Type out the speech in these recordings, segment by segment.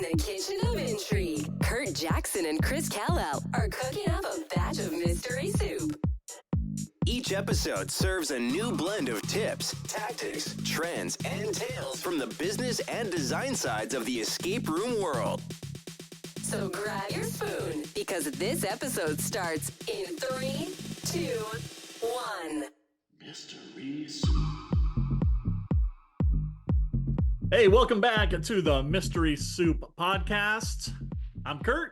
the kitchen of intrigue, Curt Jackson and Chris Callell are cooking up a batch of mystery soup. Each episode serves a new blend of tips, tactics, trends, and tales from the business and design sides of the escape room world. So grab your spoon, because this episode starts in 3, 2, 1. Mystery Soup. Hey, welcome back to the Mystery Soup podcast. I'm Curt.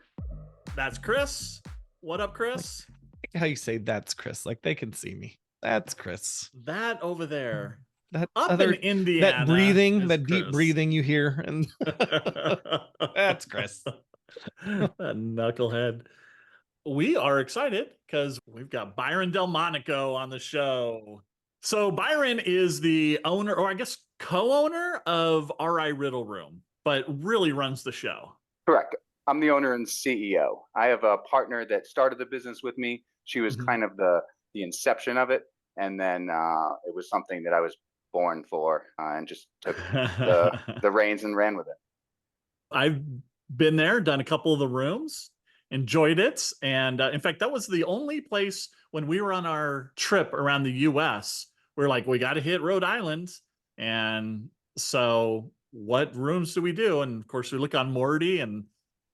That's Chris. What up, Chris? How you say that's Chris? Like they can see me. That's Chris. That over there. That Up other in Indiana. that breathing, is that deep Chris. breathing you hear, and that's Chris. That knucklehead. We are excited because we've got Byron Delmonico on the show. So Byron is the owner, or I guess co-owner of Riddle Room, but really runs the show. Correct. I'm the owner and CEO. I have a partner that started the business with me. She was kind of the inception of it. And then it was something that I was born for and just took the reins and ran with it. I've been there, done a couple of the rooms, enjoyed it. And in fact, that was the only place when we were on our trip around the US, we're like, we got to hit Rhode Island. And so what rooms do we do? And of course, we look on Morty and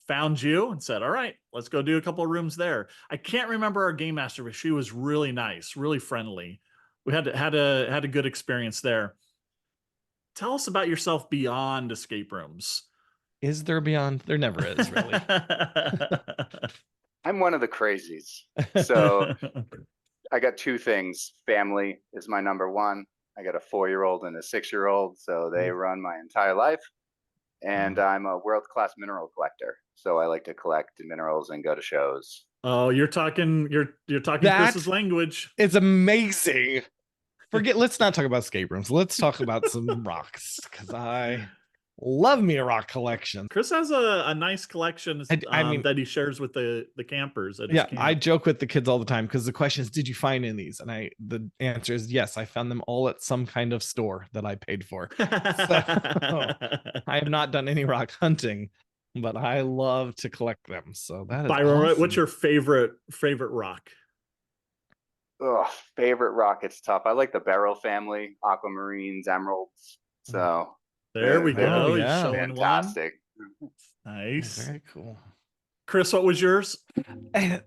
found you and said, all right, let's go do a couple of rooms there. I can't remember our game master, but she was really nice, really friendly. We had a good experience there. Tell us about yourself beyond escape rooms. Is there beyond? There never is, really. I'm one of the crazies. So I got two things. Family is my number one. I got a 4-year-old and a 6-year-old, so they run my entire life. And I'm a world-class mineral collector. So I like to collect minerals and go to shows. Oh, you're talking Chris's language. It's amazing. Let's not talk about escape rooms. Let's talk about some rocks, because I love me a rock collection. Chris has a nice collection that he shares with the campers at his camp. I joke with the kids all the time because the question is, did you find any of these? And the answer is yes, I found them all at some kind of store that I paid for. So, I have not done any rock hunting, but I love to collect them. So that is Byron, awesome. what's your favorite rock? Oh, favorite rock, it's tough. I like the Beryl family, aquamarines, emeralds. So there we go. Yeah. Showing fantastic. one. Nice. Very cool. Chris, what was yours?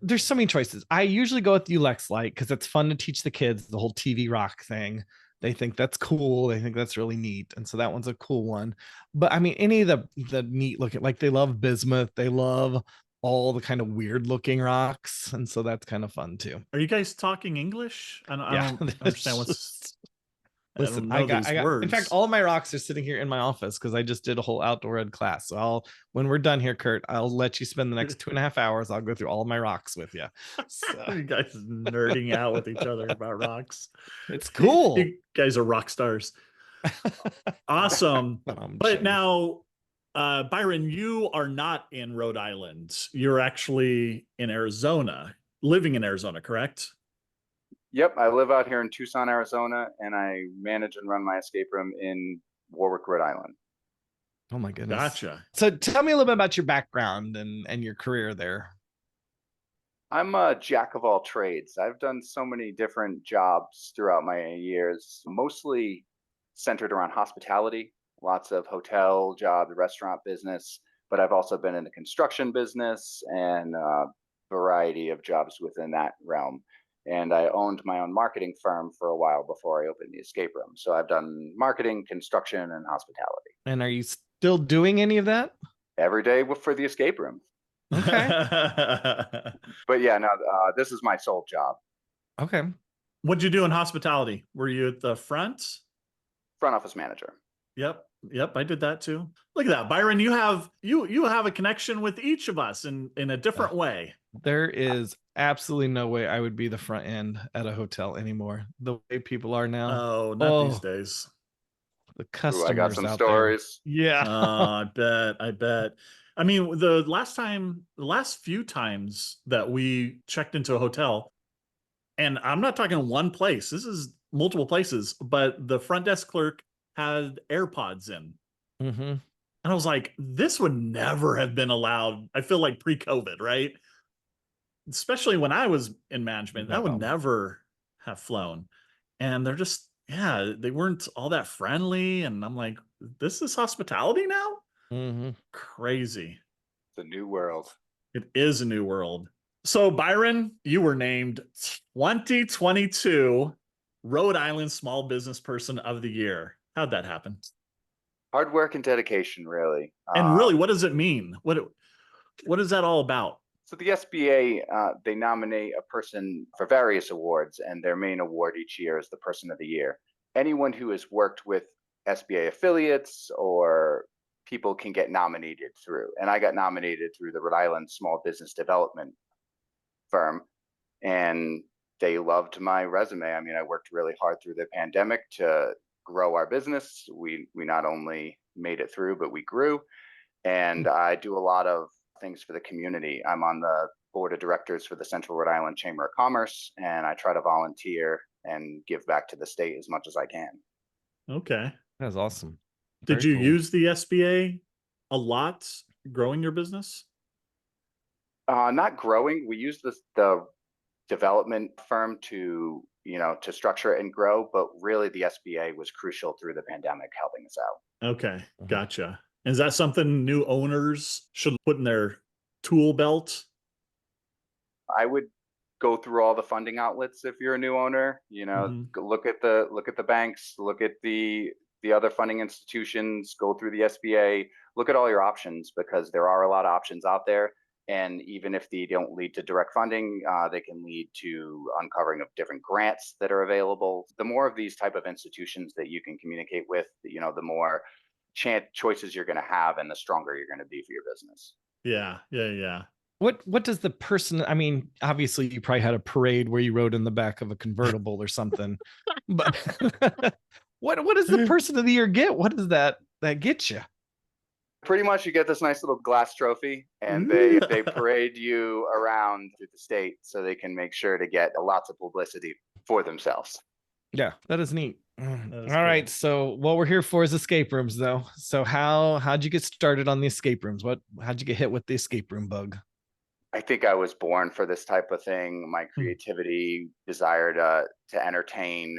There's so many choices. I usually go with Ulex Light because it's fun to teach the kids the whole TV rock thing. They think that's cool. They think that's really neat. And so that one's a cool one. But I mean, any of the neat looking, like they love bismuth. They love all the kind of weird looking rocks. And so that's kind of fun too. Are you guys talking English? I don't understand what's... Listen, I I got words. in fact, all of my rocks are sitting here in my office because I just did a whole outdoor ed class. So when we're done here, Curt, I'll let you spend the next 2.5 hours. I'll go through all of my rocks with you. So. You guys nerding out with each other about rocks. It's cool. You guys are rock stars. Awesome. But now, Byron, you are not in Rhode Island. You're actually in Arizona, living in Arizona, correct? Yep, I live out here in Tucson, Arizona, and I manage and run my escape room in Warwick, Rhode Island. Oh my goodness. Gotcha. So tell me a little bit about your background and your career there. I'm a jack of all trades. I've done so many different jobs throughout my years, mostly centered around hospitality, lots of hotel jobs, restaurant business, but I've also been in the construction business and a variety of jobs within that realm. And I owned my own marketing firm for a while before I opened the escape room. So I've done marketing, construction, and hospitality. And are you still doing any of that? Every day for the escape room. Okay. But yeah, no, this is my sole job. Okay. What'd you do in hospitality? Were you at the front? Front office manager. Yep, I did that too. Look at that, Byron. You have a connection with each of us in a different way. There is absolutely no way I would be the front end at a hotel anymore. The way people are now. Oh, not these days. The customers. Ooh, I got some out stories. There. Yeah. I bet. I mean, the last few times that we checked into a hotel, and I'm not talking one place. This is multiple places, but the front desk clerk had AirPods in. Mm-hmm. And I was like, this would never have been allowed. I feel like pre-COVID, right? Especially when I was in management, that would No. never have flown. And they're just, yeah, they weren't all that friendly. And I'm like, this is hospitality now? Mm-hmm. Crazy. The new world. It is a new world. So, Byron, you were named 2022 Rhode Island Small Business Person of the Year. How'd that happen? Hard work and dedication, really. And really, what does it mean? What is that all about? So the SBA, they nominate a person for various awards, and their main award each year is the Person of the Year. Anyone who has worked with SBA affiliates or people can get nominated through. And I got nominated through the Rhode Island Small Business Development firm, and they loved my resume. I mean, I worked really hard through the pandemic to grow our business. We not only made it through, but we grew. And I do a lot of things for the community. I'm on the board of directors for the Central Rhode Island Chamber of Commerce, and I try to volunteer and give back to the state as much as I can. Okay. That's awesome. Did Very you cool. use the SBA a lot growing your business? Not growing. We use the development firm to structure and grow, but really the SBA was crucial through the pandemic, helping us out. Okay, gotcha. Is that something new owners should put in their tool belt? I would go through all the funding outlets if you're a new owner. Look at the banks, look at the other funding institutions, go through the SBA, look at all your options, because there are a lot of options out there. And even if they don't lead to direct funding, they can lead to uncovering of different grants that are available. The more of these type of institutions that you can communicate with, the more choices you're going to have, and the stronger you're going to be for your business. Yeah. What does the person, I mean, obviously you probably had a parade where you rode in the back of a convertible or something, but what does the Person of the Year get? What does that get you? Pretty much you get this nice little glass trophy, and they parade you around through the state so they can make sure to get lots of publicity for themselves. Yeah, that is neat. All cool. right. So what we're here for is escape rooms, though. So how'd you get started on the escape rooms? How'd you get hit with the escape room bug? I think I was born for this type of thing. My creativity, desire to entertain,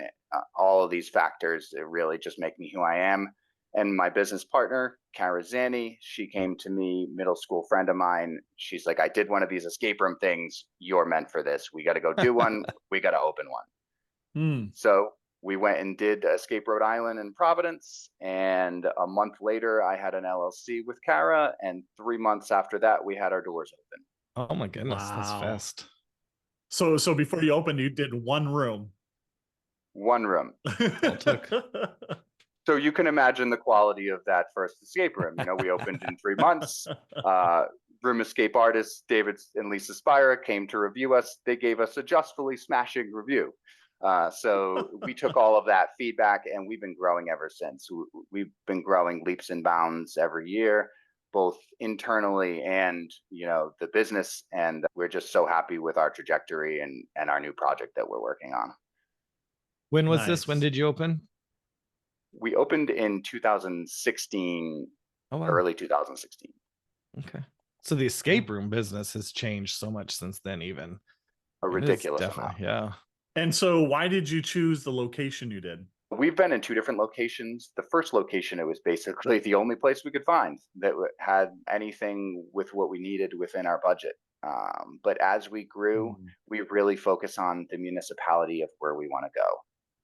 all of these factors, it really just make me who I am. And my business partner, Kara Zanni, she came to me, middle school friend of mine. She's like, I did one of these escape room things. You're meant for this. We got to go do one. We got to open one. So we went and did Escape Rhode Island in Providence. And a month later, I had an LLC with Kara. And 3 months after that, we had our doors open. Oh my goodness, Wow. That's fast. So before you opened, you did one room. One room. All took. So you can imagine the quality of that first escape room. We opened in 3 months. Room escape artists David and Lisa Spira came to review us. They gave us a justly smashing review. So we took all of that feedback, and we've been growing ever since. We've been growing leaps and bounds every year, both internally and the business. And we're just so happy with our trajectory and our new project that we're working on. When was this? When did you open? We opened in 2016, early 2016. Okay. So the escape room business has changed so much since then, even. A ridiculous amount. Yeah. And so why did you choose the location you did? We've been in 2 different locations. The first location, it was basically the only place we could find that had anything with what we needed within our budget. But as we grew, we really focus on the municipality of where we want to go.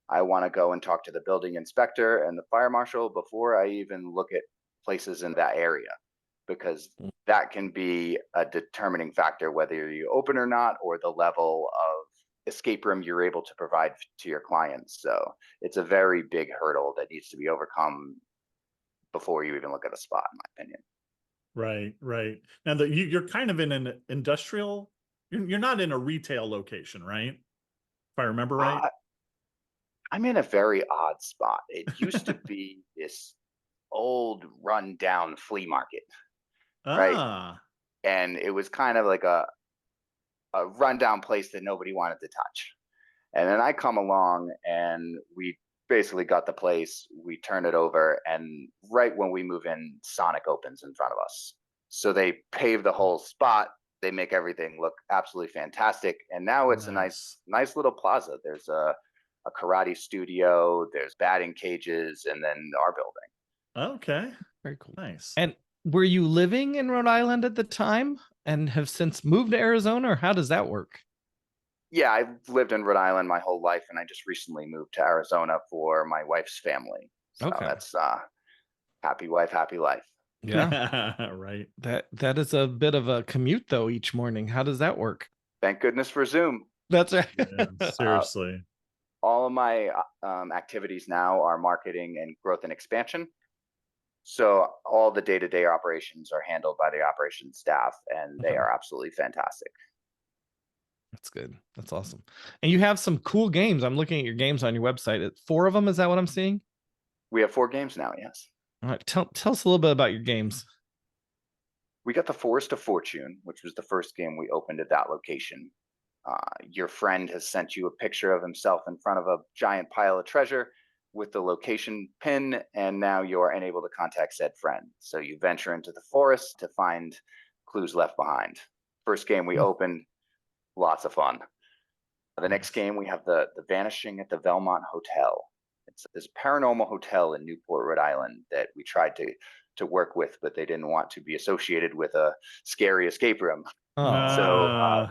I want to go and talk to the building inspector and the fire marshal before I even look at places in that area, because that can be a determining factor whether you open or not, or the level of escape room you're able to provide to your clients. So it's a very big hurdle that needs to be overcome before you even look at a spot, in my opinion. Right. Now you're kind of in an industrial, you're not in a retail location, right? If I remember right. I'm in a very odd spot. It used to be this old rundown flea market, right? And it was kind of like a rundown place that nobody wanted to touch. And then I come along and we basically got the place, we turn it over, and right when we move in, Sonic opens in front of us. So they pave the whole spot. They make everything look absolutely fantastic. And now it's a nice little plaza. There's a karate studio, there's batting cages, and then our building. Okay. Very cool. Nice. And were you living in Rhode Island at the time and have since moved to Arizona, or how does that work? Yeah, I've lived in Rhode Island my whole life, and I just recently moved to Arizona for my wife's family. So Okay. that's happy wife, happy life. Yeah. Right. That is a bit of a commute though each morning. How does that work? Thank goodness for Zoom. That's right. Yeah, seriously. All of my activities now are marketing and growth and expansion. So all the day-to-day operations are handled by the operations staff, and they Okay. are absolutely fantastic. That's good. That's awesome. And you have some cool games. I'm looking at your games on your website. 4 of them, is that what I'm seeing? We have 4 games now, yes. All right. Tell us a little bit about your games. We got the Forest of Fortune, which was the first game we opened at that location. Your friend has sent you a picture of himself in front of a giant pile of treasure with the location pin, and now you're unable to contact said friend. So you venture into the forest to find clues left behind. First game we opened, lots of fun. The next game, we have the Vanishing at the Belmont Hotel. It's this paranormal hotel in Newport, Rhode Island that we tried to work with, but they didn't want to be associated with a scary escape room. So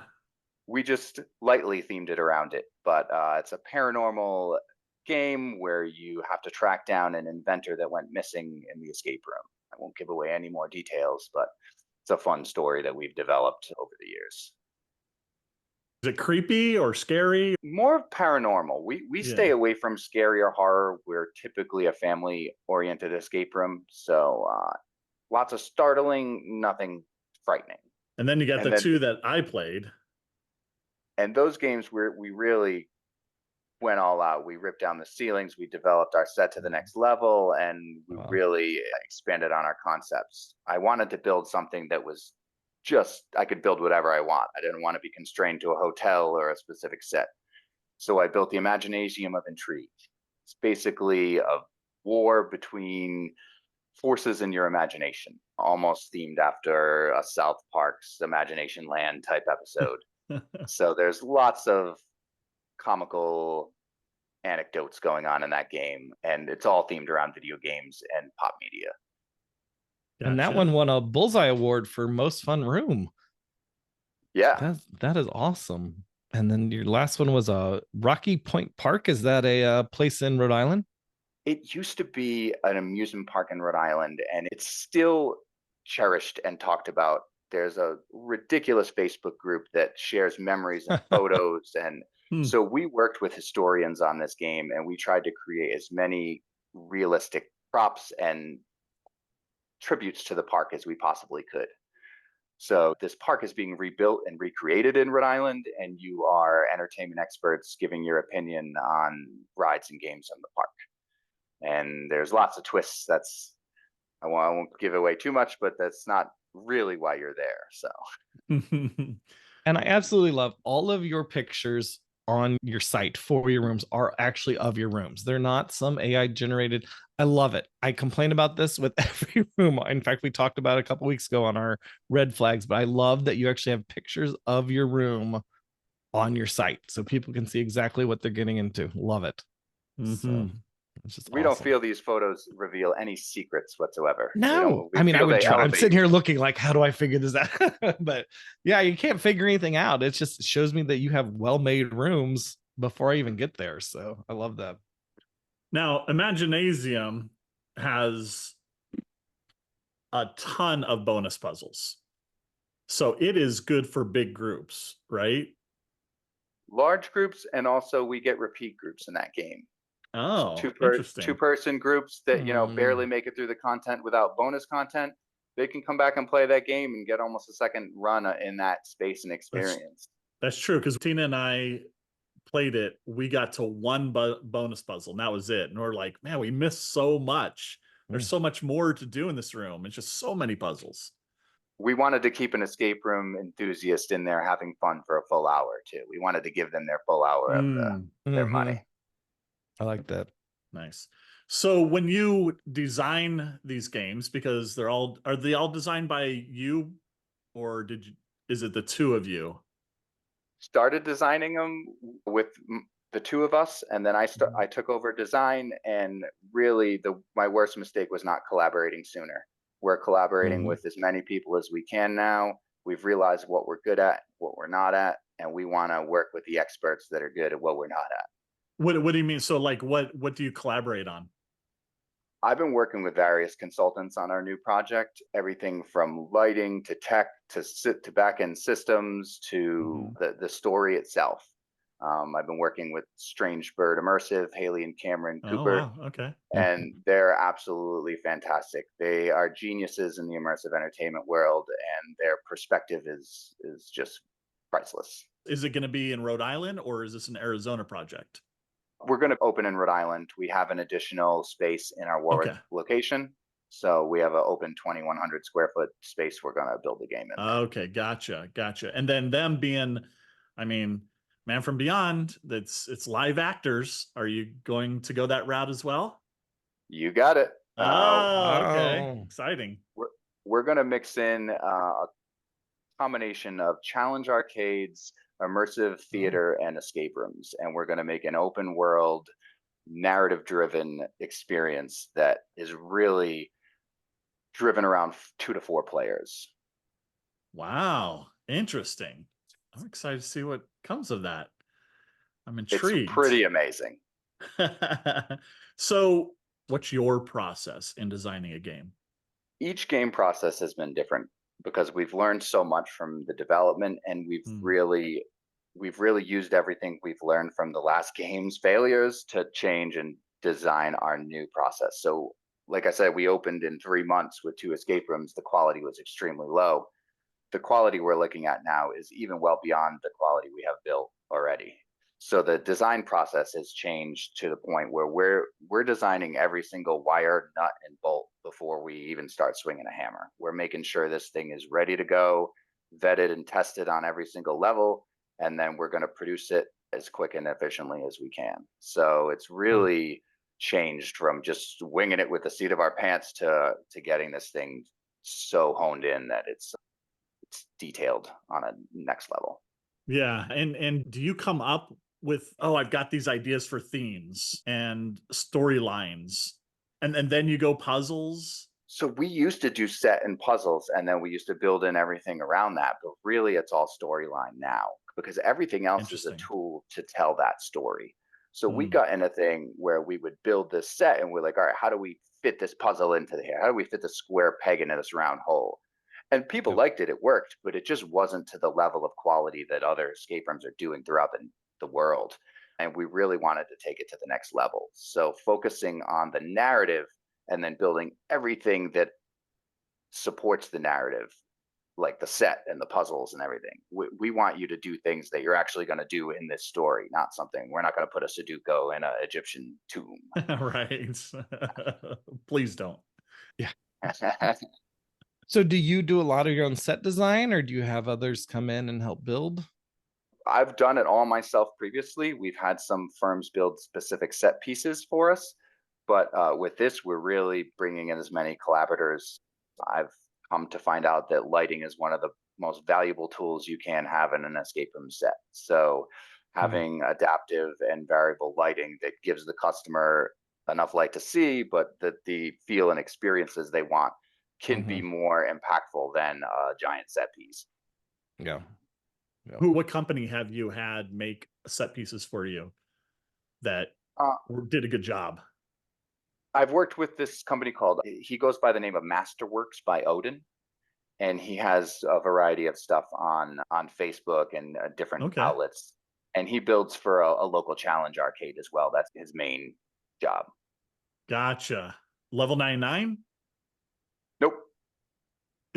we just lightly themed it around it. But it's a paranormal game where you have to track down an inventor that went missing in the escape room. I won't give away any more details, but it's a fun story that we've developed over the years. Is it creepy or scary? More paranormal. We stay away from scary or horror. We're typically a family-oriented escape room, so lots of startling, nothing frightening. And then you got the 2 that I played. And those games we really went all out. We ripped down the ceilings, we developed our set to the next level, and we really expanded on our concepts. I wanted to build something that was I could build whatever I want. I didn't want to be constrained to a hotel or a specific set. So I built the Imaginasium of Intrigue. It's basically a war between forces in your imagination, almost themed after a South Park's Imagination Land type episode. So there's lots of comical anecdotes going on in that game, and it's all themed around video games and pop media. Gotcha. And that one won a Bullseye Award for most fun room. Yeah. That is awesome. And then your last one was a Rocky Point Park. Is that a place in Rhode Island? It used to be an amusement park in Rhode Island, and it's still cherished and talked about. There's a ridiculous Facebook group that shares memories and photos. And so we worked with historians on this game, and we tried to create as many realistic props and tributes to the park as we possibly could. So this park is being rebuilt and recreated in Rhode Island, and you are entertainment experts giving your opinion on rides and games in the park. And there's lots of twists. I won't give away too much, but that's not really why you're there. So and I absolutely love all of your pictures on your site for your rooms are actually of your rooms. They're not some AI generated. I love it. I complain about this with every room. In fact, we talked about it a couple weeks ago on our red flags, but I love that you actually have pictures of your room on your site so people can see exactly what they're getting into. Love it. So it's just we don't feel these photos reveal any secrets whatsoever. No, I mean, I would try. I'm sitting here looking like, how do I figure this out? But yeah, you can't figure anything out. It just shows me that you have well-made rooms before I even get there. So I love that. Now, Imaginasium has a ton of bonus puzzles. So it is good for big groups, right? Large groups, and also we get repeat groups in that game. Oh, So interesting. two-person groups that barely make it through the content without bonus content, they can come back and play that game and get almost a second run in that space and experience. That's true, because Tina and I played it. We got to one bonus puzzle, and that was it. And we're like, man, we missed so much. There's so much more to do in this room. It's just so many puzzles. We wanted to keep an escape room enthusiast in there having fun for a full hour too. We wanted to give them their full hour of their money. I like that. Nice. So when you design these games, because are they all designed by you, or is it the two of you? Started designing them with the two of us, and then I took over design. And really, my worst mistake was not collaborating sooner. We're collaborating Mhm. with as many people as we can now. We've realized what we're good at, what we're not at, and we want to work with the experts that are good at what we're not at. What do you mean? So like what do you collaborate on? I've been working with various consultants on our new project, everything from lighting to tech to back end systems to Mhm. the story itself. I've been working with Strange Bird Immersive, Haley and Cameron Oh Cooper, wow. Okay. and they're absolutely fantastic. They are geniuses in the immersive entertainment world, and their perspective is just priceless. Is it going to be in Rhode Island, or is this an Arizona project? We're going to open in Rhode Island. We have an additional space in our Warwick Okay. location. So we have an open 2,100 square foot space we're going to build the game in there. Okay, gotcha. And then them being, I mean, Man from Beyond, it's live actors. Are you going to go that route as well? You got it. Oh, okay. Oh. Exciting. We're going to mix in a combination of challenge arcades, immersive theater, and escape rooms. And we're going to make an open world, narrative driven experience that is really driven around 2 to 4 players. Wow. Interesting. I'm excited to see what comes of that. I'm It's intrigued. pretty amazing. So, what's your process in designing a game? Each game process has been different because we've learned so much from the development, and Hmm. we've really used everything we've learned from the last game's failures to change and design our new process. So like I said, we opened in 3 months with 2 escape rooms. The quality was extremely low. The quality we're looking at now is even well beyond the quality we have built already. So the design process has changed to the point where we're designing every single wire, nut, and bolt before we even start swinging a hammer. We're making sure this thing is ready to go, vetted and tested on every single level, and then we're going to produce it as quick and efficiently as we can. So it's really changed from just winging it with the seat of our pants to getting this thing so honed in that it's detailed on a next level. Yeah, and do you come up with, oh, I've got these ideas for themes and storylines, and then you go puzzles? So we used to do set and puzzles, and then we used to build in everything around that. But really, it's all storyline now because everything else is a Interesting. tool to tell that story. So we Mm, got in a thing where we would build this set, and we're like, all right, how do we fit this puzzle into here? How do we fit the square peg into this round hole? And people Yep. liked it. It worked, but it just wasn't to the level of quality that other escape rooms are doing throughout the world. And we really wanted to take it to the next level. So focusing on the narrative and then building everything that supports the narrative, like the set and the puzzles and everything. We want you to do things that you're actually going to do in this story, not something we're not going to put a Sudoku in an Egyptian tomb. right. Please don't. Yeah. So do you do a lot of your own set design, or do you have others come in and help build? I've done it all myself previously. We've had some firms build specific set pieces for us, but with this, we're really bringing in as many collaborators. I've come to find out that lighting is one of the most valuable tools you can have in an escape room set. So having adaptive and variable lighting that gives the customer enough light to see, but that the feel and experiences they want can be more impactful than a giant set piece. Yeah. Yeah. What company have you had make set pieces for you that Uh, did a good job? I've worked with this company called, he goes by the name of Masterworks by Odin, and he has a variety of stuff on Facebook and different Okay. outlets. And he builds for a local challenge arcade as well. That's his main job. Gotcha. Level 99? Nope.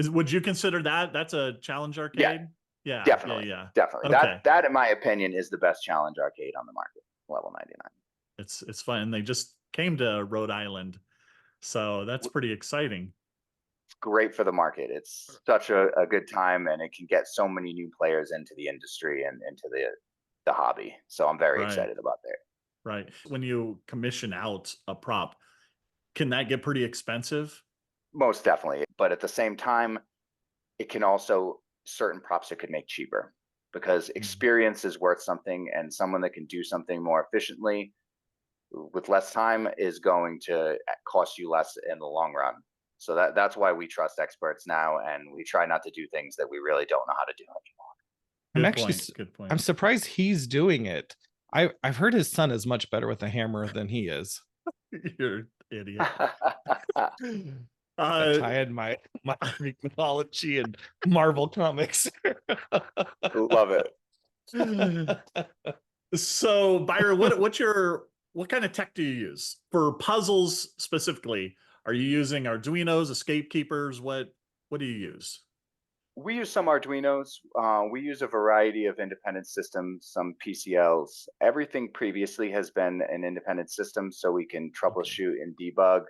Would you consider that's a challenge arcade? Yeah. Definitely. Yeah. Definitely. Okay. That, in my opinion, is the best challenge arcade on the market. Level 99. It's fun. And they just came to Rhode Island. So that's pretty exciting. It's great for the market. It's such a good time, and it can get so many new players into the industry and into the hobby. So I'm very Right. excited about that. Right. When you commission out a prop, can that get pretty expensive? Most definitely. But at the same time, it can also, certain props it could make cheaper because experience is worth something, and someone that can do something more efficiently with less time is going to cost you less in the long run. So that's why we trust experts now, and we try not to do things that we really don't know how to do anymore. I'm Good actually point. Good point. I'm surprised he's doing it. I've heard his son is much better with a hammer than he is. You're an idiot. I tie in my Greek mythology and Marvel comics. Love it. So Byron, what kind of tech do you use for puzzles specifically? Are you using Arduinos, Escape Keepers? What do you use? We use some Arduinos. We use a variety of independent systems, some PCLs. Everything previously has been an independent system, so we can troubleshoot and debug.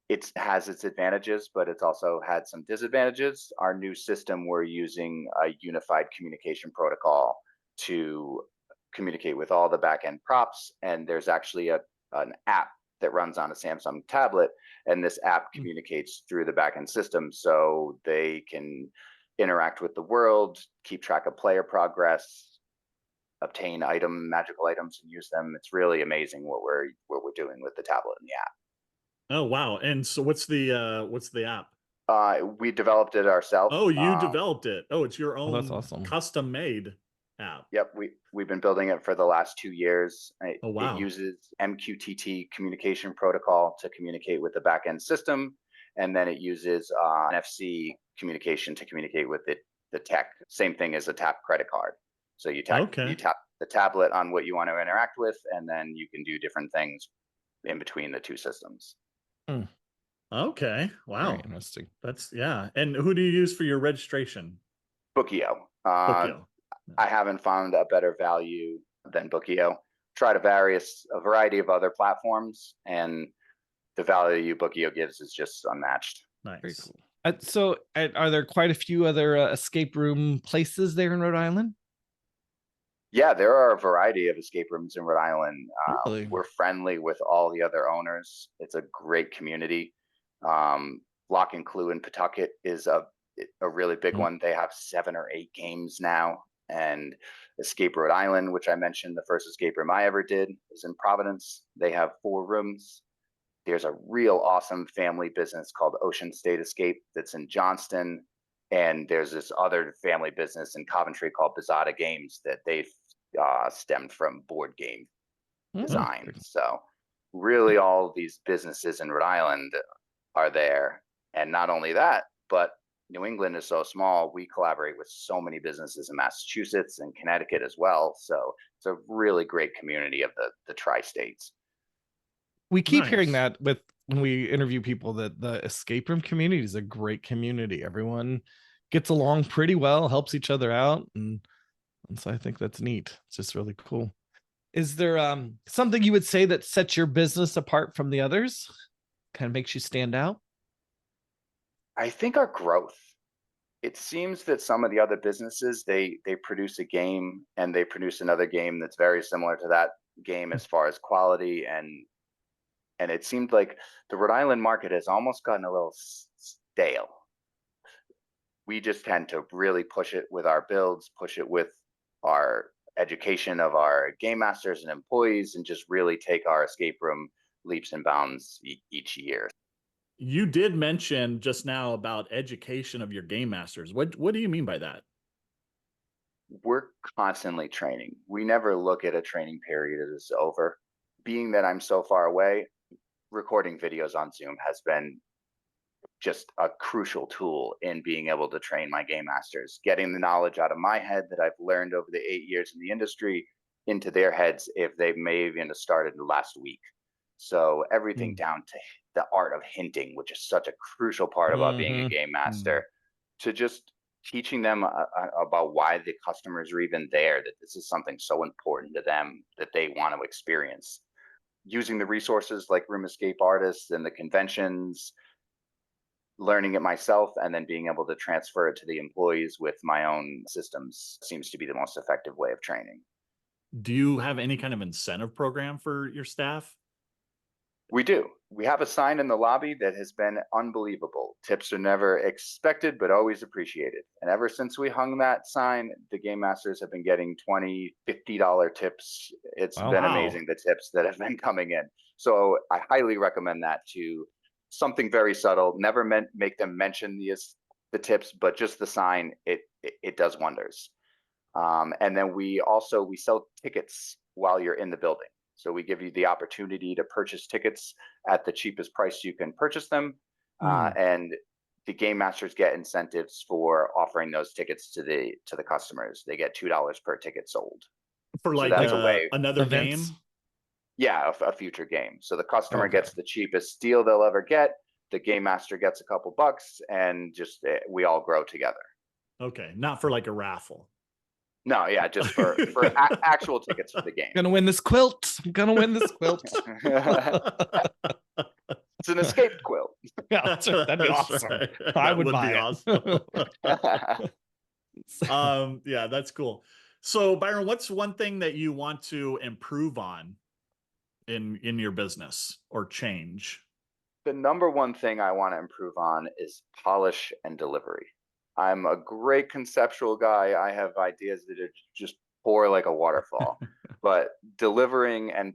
It has its advantages, but it's also had some disadvantages. Our new system, we're using a unified communication protocol to communicate with all the backend props, and there's actually an app that runs on a Samsung tablet, and this app communicates through the backend system, so they can interact with the world, keep track of player progress, obtain magical items, and use them. It's really amazing what we're doing with the tablet and the app. Oh wow! And so what's the app? We developed it ourselves. Oh, you developed it. Oh, it's your own that's awesome. custom made app. Yep, we've been building it for the last 2 years. Oh wow! It uses MQTT communication protocol to communicate with the backend system, and then it uses NFC communication to communicate with the tech. Same thing as a tap credit card. So you tap the tablet on what you want to interact with, and then you can do different things in between the two systems. Okay. Wow. Very interesting. That's And who do you use for your registration? Bookio. Bookio. I haven't found a better value than Bookio. Tried a variety of other platforms, and the value Bookio gives is just unmatched. Nice. Very cool. So are there quite a few other escape room places there in Rhode Island? Yeah, there are a variety of escape rooms in Rhode Island. Really? We're friendly with all the other owners. It's a great community. Lock and Clue in Pawtucket is a really big one. They have 7 or 8 games now. And Escape Rhode Island, which I mentioned, the first escape room I ever did, is in Providence. They have 4 rooms. There's a real awesome family business called Ocean State Escape that's in Johnston. And there's this other family business in Coventry called Bizada Games that they've stemmed from board game design. So really all of these businesses in Rhode Island are there. And not only that, but New England is so small, we collaborate with so many businesses in Massachusetts and Connecticut as well. So it's a really great community of the tri-states. We keep hearing that when we interview people, that the escape room community is a great community. Everyone gets along pretty well, helps each other out. And so I think that's neat. It's just really cool. Is there something you would say that sets your business apart from the others? Kind of makes you stand out? I think our growth. It seems that some of the other businesses, they produce a game and they produce another game that's very similar to that game as far as quality, and it seemed like the Rhode Island market has almost gotten a little stale. We just tend to really push it with our builds, push it with our education of our game masters and employees, and just really take our escape room leaps and bounds each year. You did mention just now about education of your game masters. What do you mean by that? We're constantly training. We never look at a training period as over. Being that I'm so far away, recording videos on Zoom has been just a crucial tool in being able to train my game masters, getting the knowledge out of my head that I've learned over the 8 years in the industry into their heads if they may have even started last week. So everything down to the art of hinting, which is such a crucial part about being a game master, to just teaching them about why the customers are even there, that this is something so important to them that they want to experience. Using the resources like Room Escape Artists and the conventions, learning it myself, and then being able to transfer it to the employees with my own systems seems to be the most effective way of training. do you have any kind of incentive program for your staff? We do. We have a sign in the lobby that has been unbelievable. Tips are never expected, but always appreciated. And ever since we hung that sign, the game masters have been getting $20, $50 tips. It's been Wow. amazing, the tips that have been coming in. So I highly recommend that to something very subtle. Never make them mention the tips, but just the sign, it does wonders. And then we sell tickets while you're in the building. So we give you the opportunity to purchase tickets at the cheapest price you can purchase them. And the game masters get incentives for offering those tickets to the customers. They get $2 per ticket sold. For So like that's a way. another Events? game? Yeah, a future game. So the customer Okay. gets the cheapest deal they'll ever get. The game master gets a couple bucks, and just we all grow together. Okay, not for like a raffle. No, yeah, just for actual tickets for the game. Gonna win this quilt. I'm gonna win this quilt. It's an escaped quilt. Yeah, that'd be That's awesome. right. I That would buy be it. awesome. Yeah, that's cool. So Byron, what's one thing that you want to improve on in your business or change? The number one thing I want to improve on is polish and delivery. I'm a great conceptual guy. I have ideas that are just pour like a waterfall, but delivering and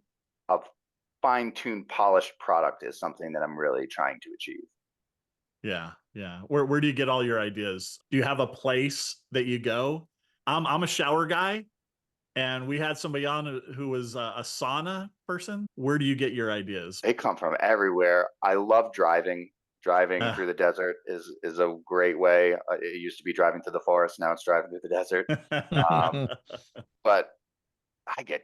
a fine-tuned, polished product is something that I'm really trying to achieve. Yeah, yeah. Where do you get all your ideas? Do you have a place that you go? I'm a shower guy, and we had somebody on who was a sauna person. Where do you get your ideas? They come from everywhere. I love driving. Driving through the desert is a great way. It used to be driving through the forest. Now it's driving through the desert. But I get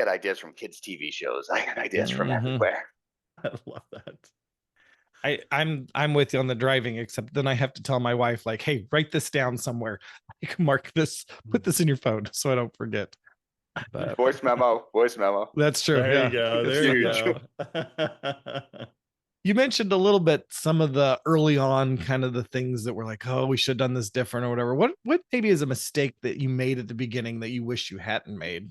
ideas from kids' TV shows. I get ideas from everywhere. I love that. I'm with you on the driving, except then I have to tell my wife, like, hey, write this down somewhere. You can mark this, put this in your phone so I don't forget. But Voice memo. that's true. There Yeah. you go. It's There you huge. go. You mentioned a little bit some of the early on kind of the things that were like, oh, we should have done this different or whatever. What maybe is a mistake that you made at the beginning that you wish you hadn't made?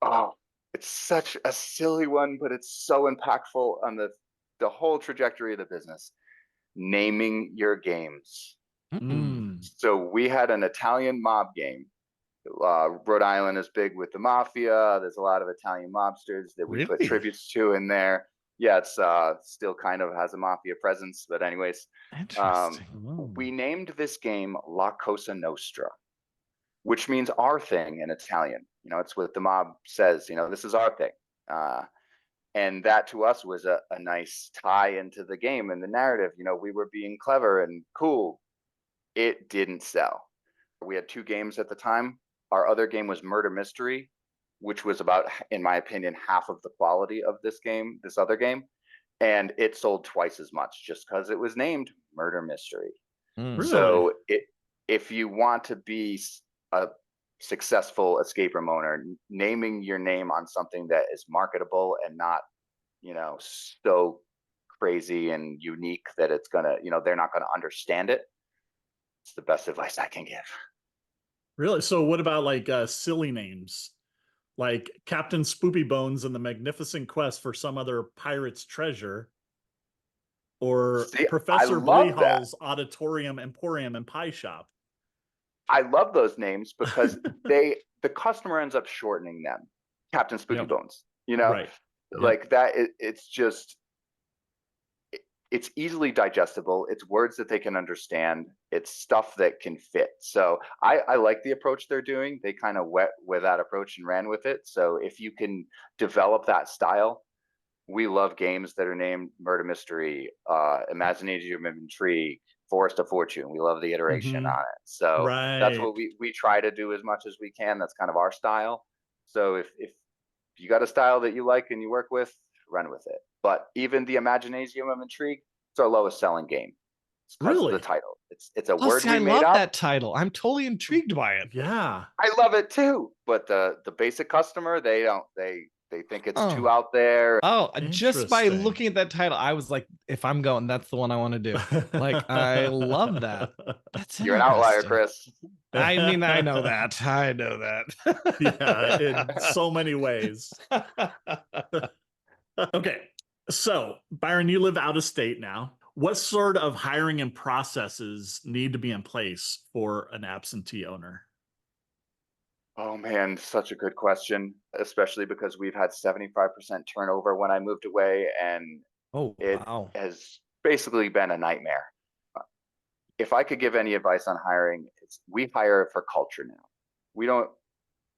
Oh, it's such a silly one, but it's so impactful on the whole trajectory of the business. Naming your games. So we had an Italian mob game. Rhode Island is big with the mafia. There's a lot of Italian mobsters that we put Really? tributes to in there. Yeah, it's still kind of has a mafia presence, but anyways, Interesting. we named this game La Cosa Nostra, which means our thing in Italian. You know, it's what the mob says, you know, this is our thing. And that to us was a nice tie into the game and the narrative. You know, we were being clever and cool. It didn't sell. We had 2 games at the time. Our other game was Murder Mystery, which was about, in my opinion, half of the quality of this other game. And it sold twice as much just because it was named Murder Mystery. Really? So if you want to be a successful escape room owner, naming your name on something that is marketable and not, you know, so crazy and unique that it's gonna, you know, they're not gonna understand it. It's the best advice I can give. Really? So what about like silly names? Like Captain Spoopy Bones and the Magnificent Quest for some other pirate's treasure, or See, Professor I love that. Bleehall's Auditorium Emporium and Pie Shop. I love those names because the customer ends up shortening them. Captain Spooky Bones, you know, Right. like that. It's just, it's easily digestible. It's words that they can understand. It's stuff that can fit. So I like the approach they're doing. They kind of went with that approach and ran with it. So if you can develop that style, we love games that are named Murder Mystery, Imagination of Intrigue, Forest of Fortune. We love the iteration on it. So that's what we try to do as much as we can. That's kind of our style. So if you got a style that you like and you work with, run with it. But even the Imagination of Intrigue, it's our lowest selling game. It's because of the title. It's a word we made up. I love that title. I'm totally intrigued by it. Yeah. I love it too. But the basic customer, they think it's too out there. Oh, just by looking at that title, I was like, if I'm going, that's the one I want to do. Like, I love that. That's You're an outlier, Chris. I mean, I know that. I know that. Yeah, in so many ways. Okay. So, Byron, you live out of state now. What sort of hiring and processes need to be in place for an absentee owner? Oh man, such a good question, especially because we've had 75% turnover when I moved away, and Oh, it wow. has basically been a nightmare. Uh, If I could give any advice on hiring, it's we hire for culture now. We don't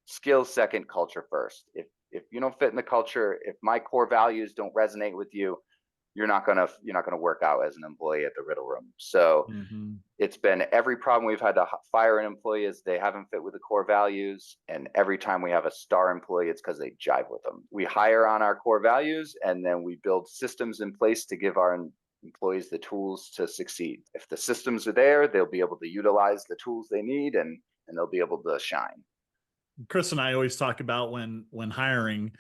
skills second, culture first. If you don't fit in the culture, if my core values don't resonate with you, you're not gonna work out as an employee at the Riddle Room. So Mm-hmm. it's been every problem we've had to fire an employee is they haven't fit with the core values, and every time we have a star employee, it's because they jive with them. We hire on our core values, and then we build systems in place to give our employees the tools to succeed. If the systems are there, they'll be able to utilize the tools they need, and they'll be able to shine. Chris and I always talk about when hiring,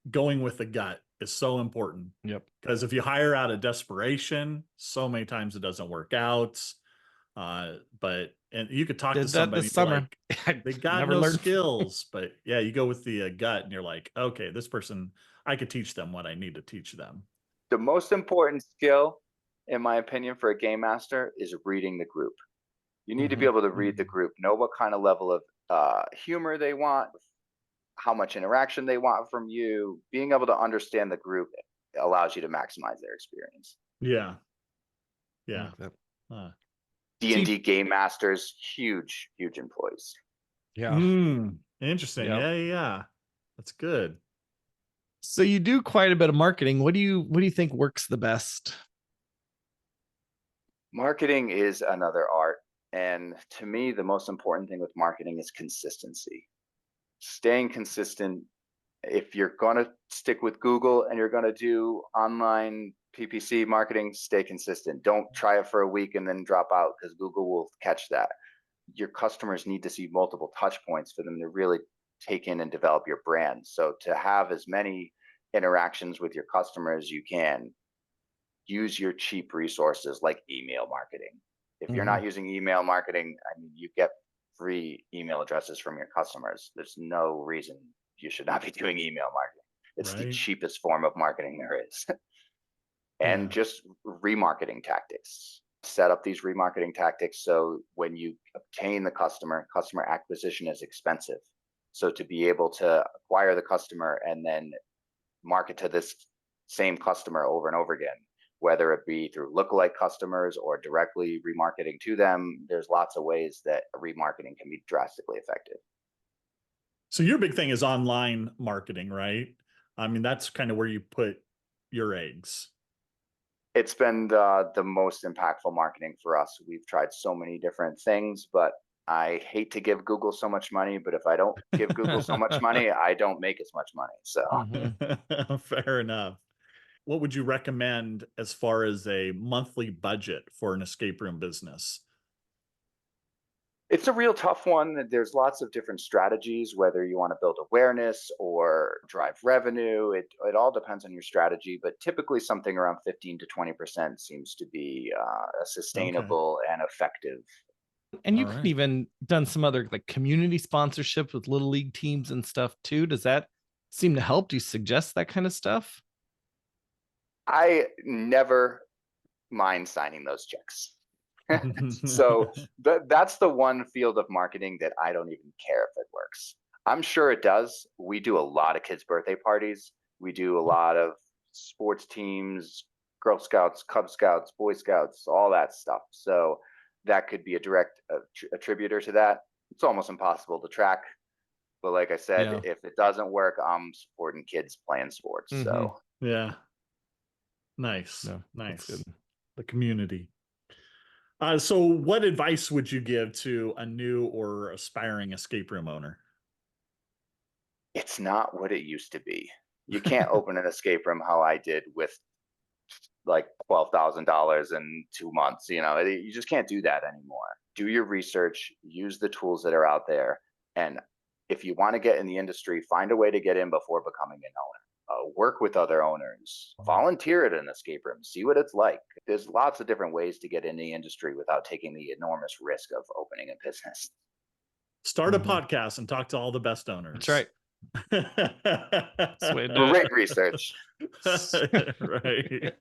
going with the gut is so important. Yep. Because if you hire out of desperation, so many times it doesn't work out. But and you could talk to Did that somebody this and be summer. like, they got Never no learned. skills. But yeah, you go with the gut and you're like, okay, this person, I could teach them what I need to teach them. The most important skill, in my opinion, for a game master is reading the group. You need to be Mhm. able to read the group, know what kind of level of humor they want, how much interaction they want from you. Being able to understand the group allows you to maximize their experience. Yeah. I Yeah. like that. Uh, D&D game masters, huge, huge employees. Yeah. Interesting. Yep. Yeah. That's good. So you do quite a bit of marketing. What do you think works the best? Marketing is another art. And to me, the most important thing with marketing is consistency. Staying consistent. If you're going to stick with Google and you're going to do online PPC marketing, stay consistent. Don't try it for a week and then drop out, because Google will catch that. Your customers need to see multiple touch points for them to really take in and develop your brand. So to have as many interactions with your customer as you can, use your cheap resources like email marketing. If you're not using email marketing, I mean, you get free email addresses from your customers. There's no reason you should not be doing email marketing. It's the Right. cheapest form of marketing there is. And Yeah. just remarketing tactics. Set up these remarketing tactics so when you obtain the customer acquisition is expensive. So to be able to acquire the customer and then market to this same customer over and over again, whether it be through lookalike customers or directly remarketing to them, there's lots of ways that remarketing can be drastically effective. So your big thing is online marketing, right? I mean, that's kind of where you put your eggs. It's been the most impactful marketing for us. We've tried so many different things, but I hate to give Google so much money, but if I don't give Google so much money, I don't make as much money. So Fair enough. What would you recommend as far as a monthly budget for an escape room business? it's a real tough one. There's lots of different strategies, whether you want to build awareness or drive revenue. It all depends on your strategy, but typically something around 15 to 20% seems to be a Okay. sustainable and effective. And you All could right. even done some other like community sponsorships with little league teams and stuff too. Does that seem to help? Do you suggest that kind of stuff? I never mind signing those checks. So that's the one field of marketing that I don't even care if it works. I'm sure it does. We do a lot of kids' birthday parties. We do a lot of sports teams, Girl Scouts, Cub Scouts, Boy Scouts, all that stuff. So that could be a direct attributor to that. It's almost impossible to track. But like I said, Yeah. if it doesn't work, I'm supporting kids playing sports. So Yeah. Nice. No, that's Nice. good. The community. So what advice would you give to a new or aspiring escape room owner? it's not what it used to be. You can't open an escape room how I did with like $12,000 in 2 months. You just can't do that anymore. Do your research, use the tools that are out there. And if you want to get in the industry, find a way to get in before becoming an owner. Work with other owners, volunteer at an escape room, see what it's like. There's lots of different ways to get in the industry without taking the enormous risk of opening a business. Start a podcast and talk to all the best owners. That's right. That's the way to do Great research. Right.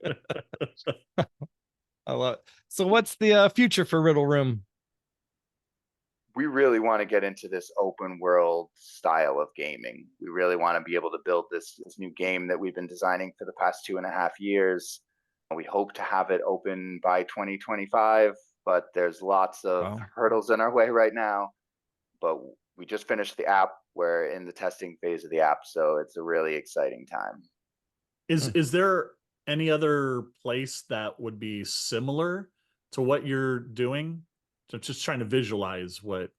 I love it. So what's the future for Riddle Room? We really want to get into this open world style of gaming. We really want to be able to build this new game that we've been designing for the past 2.5 years. We hope to have it open by 2025, but there's lots of hurdles in our way right now. But we just finished the app. We're in the testing phase of the app, so it's a really exciting time. Is there any other place that would be similar to what you're doing? So just trying to visualize what.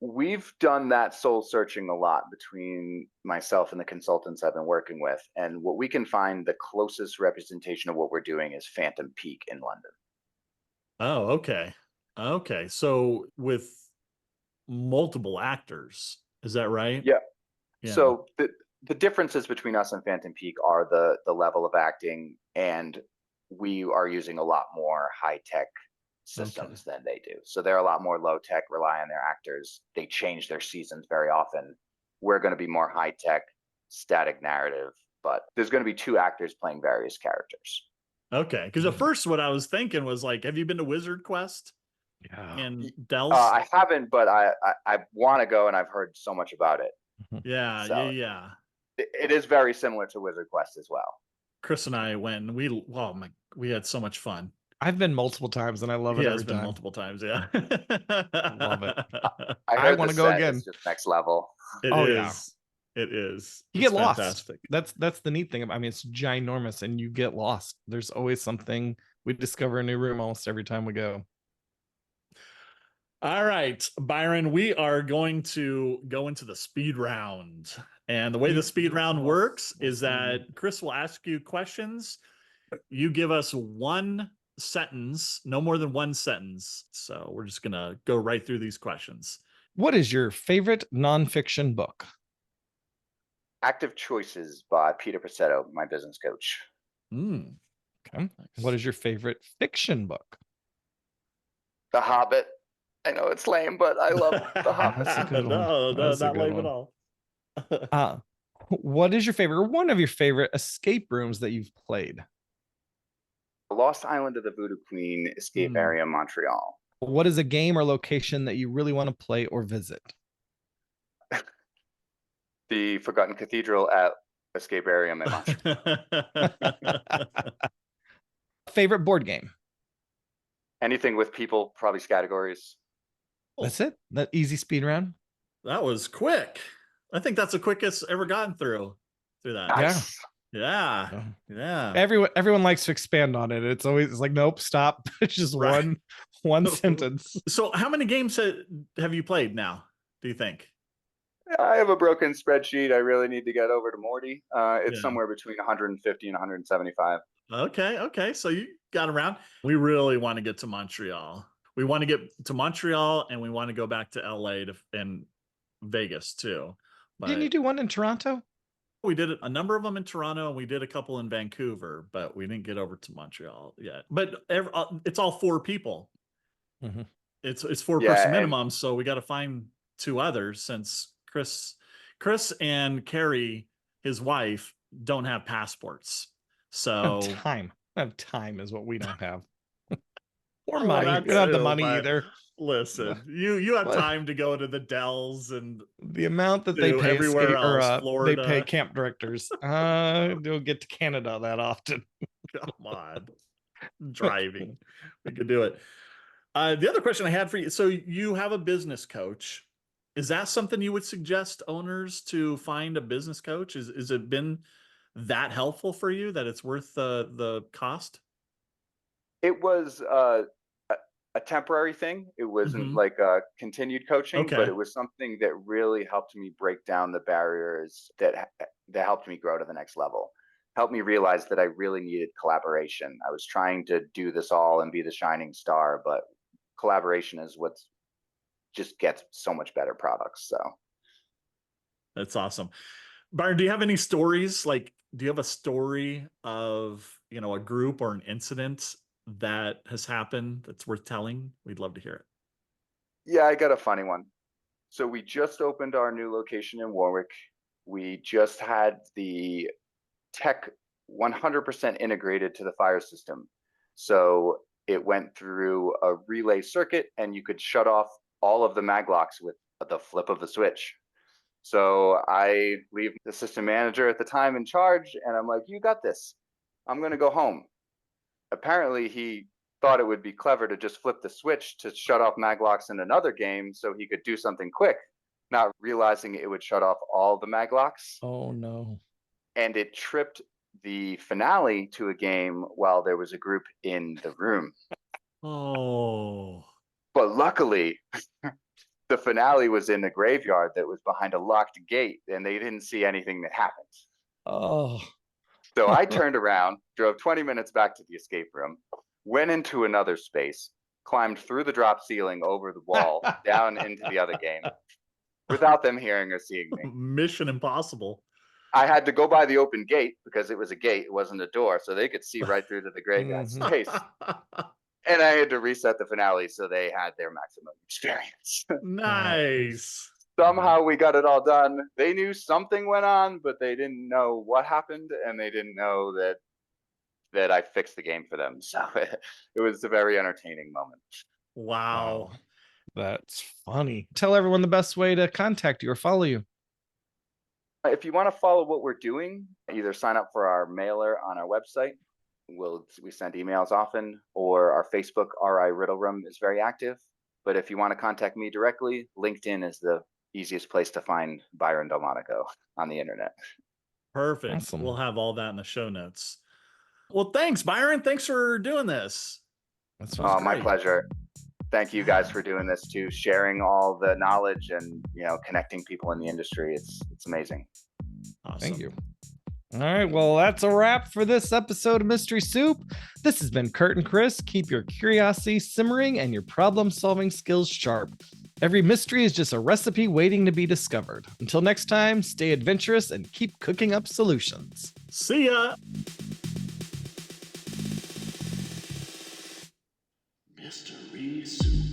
We've done that soul searching a lot between myself and the consultants I've been working with. And what we can find, the closest representation of what we're doing is Phantom Peak in London. Oh, okay. Okay. So with multiple actors, is that right? Yeah. So the differences between us and Phantom Peak are the level of acting, and we are using a lot more high-tech systems than they do. So they're a lot more low-tech, rely on their actors. They change their seasons very often. We're going to be more high-tech, static narrative, but there's going to be 2 actors playing various characters. Okay. Because at first what I was thinking was like, have you been to Wizard Quest? Yeah. And Dells? I haven't, but I want to go, and I've heard so much about it. Yeah, So yeah. it is very similar to Wizard Quest as well. Chris and I went, and we had so much fun. I've been multiple times and I love it every time. Multiple times, yeah. Love it. I want to go again. It's just next level. It is. It is. You It's get lost. fantastic. That's the neat thing. I mean, it's ginormous and you get lost. There's always something. We discover a new room almost every time we go. All right, Byron, we are going to go into the speed round. And the way the speed round works is that Chris will ask you questions. You give us one sentence, no more than one sentence. So we're just going to go right through these questions. What is your favorite nonfiction book? Active Choices by Peter Passetto, my business coach. Okay. What is your favorite fiction book? The Hobbit. I know it's lame, but I love The Hobbit. That's a good one. No, That's a not good lame one. at all. What is your favorite, one of your favorite escape rooms that you've played? Lost Island of the Voodoo Queen escape area, Montreal. What is a game or location that you really want to play or visit? The Forgotten Cathedral at escape area in Montreal. Favorite board game? Anything with people, probably categories. That's it? That easy speed round? That was quick. I think that's the quickest ever gotten through that. Nice. Yeah. Yeah. Everyone likes to expand on it. It's always like, nope, stop. It's just one sentence. So how many games have you played now, do you think? I have a broken spreadsheet. I really need to get over to Morty. It's somewhere between 150 and 175. Okay. So you got around. We really want to get to Montreal. We want to get to Montreal, and we want to go back to LA and Vegas too. But Didn't you do one in Toronto? we did a number of them in Toronto, and we did a couple in Vancouver, but we didn't get over to Montreal yet. But it's all 4 people. Mm-hmm. It's 4-person minimum, so we got to find 2 others since Chris and Carrie, his wife, don't have passports. So time is what we don't have. Or Well, money. that We don't have the too, money but either. Listen, you have What? time to go to the Dells and The amount that they to pay everywhere else, they Florida. pay camp directors. Don't get to Canada that often. Come on, driving. We could do it. The other question I had for you, so you have a business coach. Is that something you would suggest owners to find a business coach? Is it been that helpful for you that it's worth the cost? It was a temporary thing. It wasn't like a continued coaching, but it was something that really helped me break down the barriers that helped me grow to the next level. Helped me realize that I really needed collaboration. I was trying to do this all and be the shining star, but collaboration is what just gets so much better products. So That's awesome. Byron, do you have any stories? Like, do you have a story of, a group or an incident that has happened that's worth telling? We'd love to hear it. Yeah, I got a funny one. So we just opened our new location in Warwick. We just had the tech 100% integrated to the fire system. So it went through a relay circuit and you could shut off all of the mag locks with the flip of a switch. So I leave the system manager at the time in charge and I'm like, you got this. I'm going to go home. Apparently he thought it would be clever to just flip the switch to shut off mag locks in another game so he could do something quick, not realizing it would shut off all the mag locks. Oh no. And it tripped the finale to a game while there was a group in the room. Oh. But luckily, the finale was in a graveyard that was behind a locked gate and they didn't see anything that happened. Oh. So I turned around, drove 20 minutes back to the escape room, went into another space, climbed through the drop ceiling over the wall, down into the other game, without them hearing or seeing me. Mission impossible. I had to go by the open gate because it was a gate, it wasn't a door, so they could see right through to the graveyard space. And I had to reset the finale so they had their maximum experience. Nice. Somehow we got it all done. They knew something went on, but they didn't know what happened, and they didn't know that I fixed the game for them. So it was a very entertaining moment. Wow. That's funny. Tell everyone the best way to contact you or follow you. If you want to follow what we're doing, either sign up for our mailer on our website. We send emails often, or our Facebook RI Riddle Room is very active. But if you want to contact me directly, LinkedIn is the easiest place to find Byron Delmonico on the internet. Perfect. Awesome. We'll have all that in the show notes. Well, thanks, Byron. Thanks for doing this. That's Oh, my great. pleasure. Thank you guys for doing this too, sharing all the knowledge and connecting people in the industry. It's amazing. Awesome. Thank you. All right, well, that's a wrap for this episode of Mystery Soup. This has been Curt and Chris. Keep your curiosity simmering and your problem-solving skills sharp. Every mystery is just a recipe waiting to be discovered. Until next time, stay adventurous and keep cooking up solutions. See ya. Mystery Soup.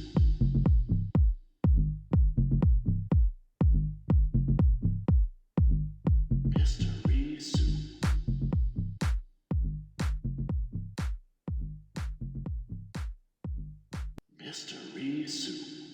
Mystery Soup. Mystery Soup.